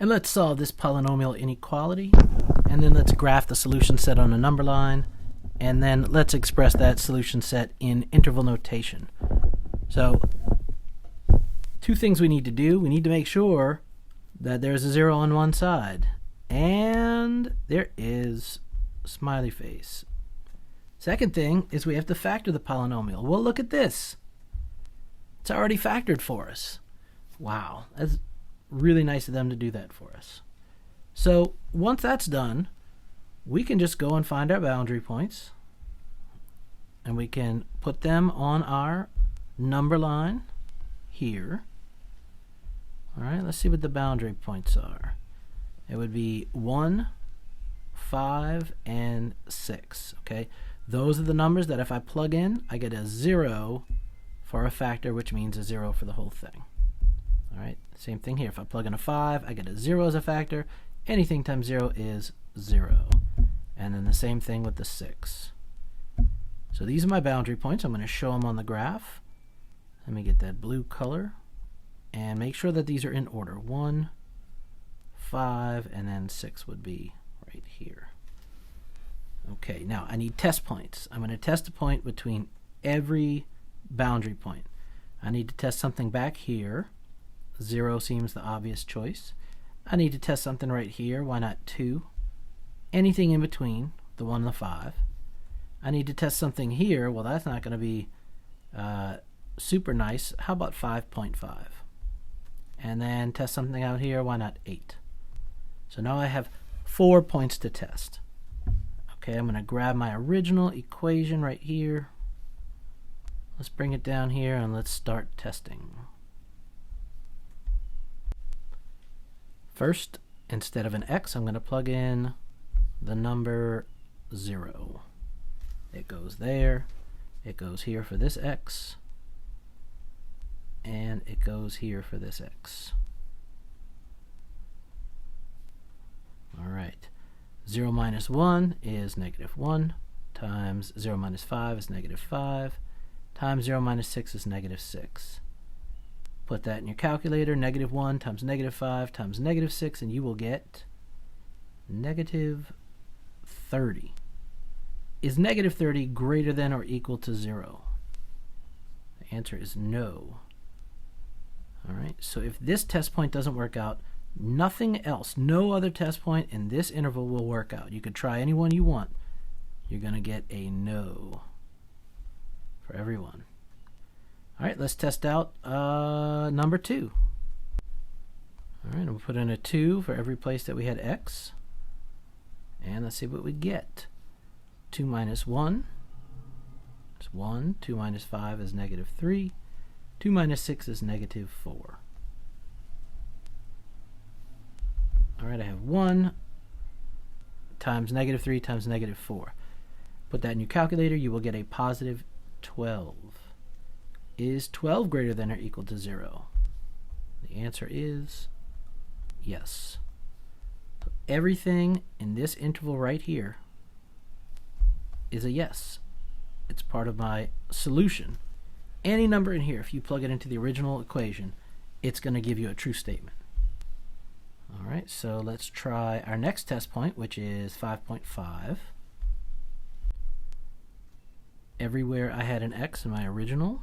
And let's solve this polynomial inequality, and then let's graph the solution set on a number line, and then let's express that solution set in interval notation. So, two things we need to do. We need to make sure that there's a 0 on one side, and there is a smiley face. Second thing is we have to factor the polynomial. Well, look at this. It's already factored for us. Wow, that's really nice of them to do that for us. So once that's done, we can just go and find our boundary points, and we can put them on our number line here. All right, let's see what the boundary points are. It would be 1, 5, and 6. Okay, those are the numbers that if I plug in, I get a 0 for a factor, which means a 0 for the whole thing. All right, same thing here. If I plug in a 5, I get a 0 as a factor. Anything times 0 is 0. And then the same thing with the 6. So these are my boundary points. I'm going to show them on the graph. Let me get that blue color. And make sure that these are in order. 1, 5, and then 6 would be right here. Okay, now I need test points. I'm going to test a point between every boundary point. I need to test something back here. 0 seems the obvious choice. I need to test something right here. Why not 2? Anything in between, the 1 and the 5. I need to test something here. Well, that's not going to be super nice. How about 5.5? And then test something out here. Why not 8? So now I have 4 points to test. Okay, I'm going to grab my original equation right here. Let's bring it down here and let's start testing. First, instead of an x, I'm going to plug in the number 0. It goes there, it goes here for this x, and it goes here for this x. All right, 0 minus 1 is negative 1, times 0 minus 5 is negative 5, times 0 minus 6 is negative 6. Put that in your calculator. Negative 1 times negative 5 times negative 6, and you will get negative 30. Is negative 30 greater than or equal to 0? The answer is no. All right, so if this test point doesn't work out, nothing else, no other test point in this interval will work out. You could try any one you want. You're going to get a no for everyone. All right, let's test out number 2. All right, we'll put in a 2 for every place that we had x. And let's see what we get. 2 minus 1 is 1. 2 minus 5 is negative 3. 2 minus 6 is negative 4. All right, I have 1 times negative 3 times negative 4. Put that in your calculator. You will get a positive 12. Is 12 greater than or equal to 0? The answer is yes. So everything in this interval right here is a yes. It's part of my solution. Any number in here, if you plug it into the original equation, it's going to give you a true statement. All right, so let's try our next test point, which is 5.5. Everywhere I had an x in my original,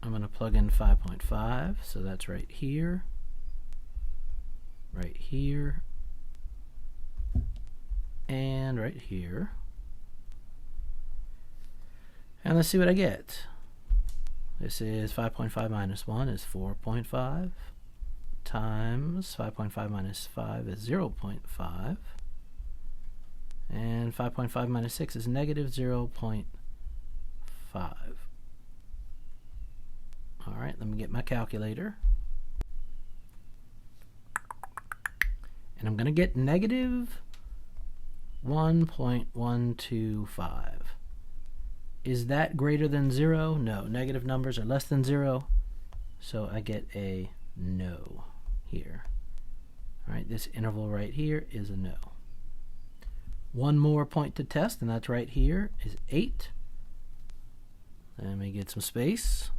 I'm going to plug in 5.5, so that's right here, and right here. And let's see what I get. This is 5.5 minus 1 is 4.5, times 5.5 minus 5 is 0.5, and 5.5 minus 6 is negative 0.5. All right, let me get my calculator. And I'm going to get negative 1.125. Is that greater than 0? No, negative numbers are less than 0. So I get a no here. All right, this interval right here is a no. One more point to test, and that's right here, is 8. Let me get some space.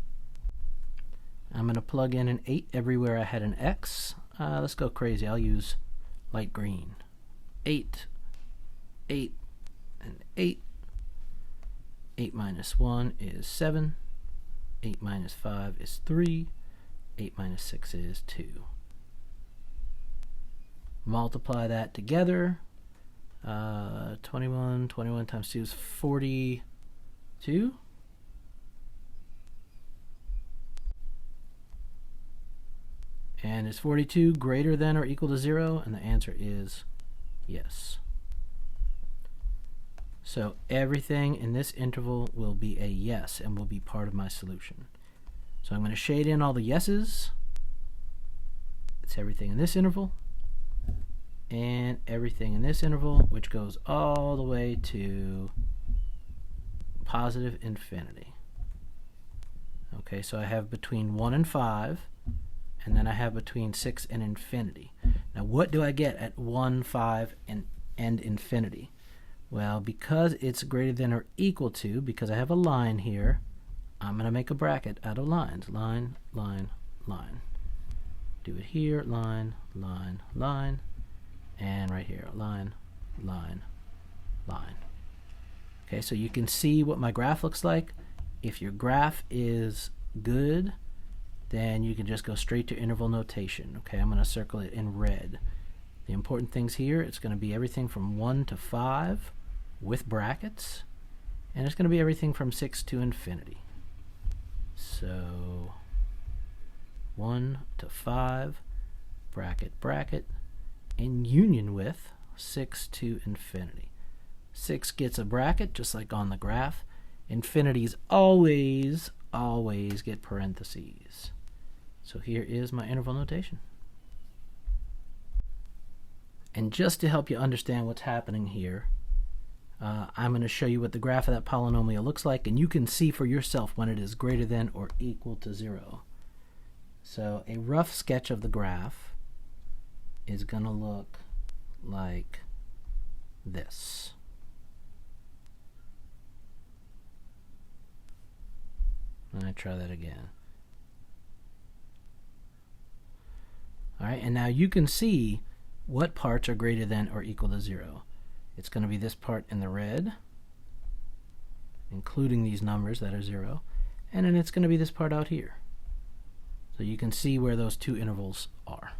I'm going to plug in an 8 everywhere I had an x. let's go crazy. I'll use light green. 8, 8, and 8. 8 minus 1 is 7. 8 minus 5 is 3. 8 minus 6 is 2. Multiply that together. 21 times 2 is 42. And is 42 greater than or equal to 0? And the answer is yes. So everything in this interval will be a yes and will be part of my solution. So I'm going to shade in all the yeses. It's everything in this interval and everything in this interval, which goes all the way to positive infinity. Okay, so I have between 1 and 5, and then I have between 6 and infinity. Now what do I get at 1, 5, and infinity? Well, because it's greater than or equal to, because I have a line here, I'm going to make a bracket out of lines. Line, line, line. Do it here, line, line, line. And right here, line, line, line. Okay, so you can see what my graph looks like. If your graph is good, then you can just go straight to interval notation. Okay, I'm going to circle it in red. The important things here, it's going to be everything from 1 to 5 with brackets, and it's going to be everything from 6 to infinity. So 1 to 5, bracket, bracket, in union with 6 to infinity. 6 gets a bracket, just like on the graph. Infinities always get parentheses. So here is my interval notation. And just to help you understand what's happening here, I'm going to show you what the graph of that polynomial looks like, and you can see for yourself when it is greater than or equal to 0. So a rough sketch of the graph is going to look like this. Let me try that again. Alright, and now you can see what parts are greater than or equal to 0. It's going to be this part in the red, including these numbers that are 0, and then it's going to be this part out here. So you can see where those two intervals are.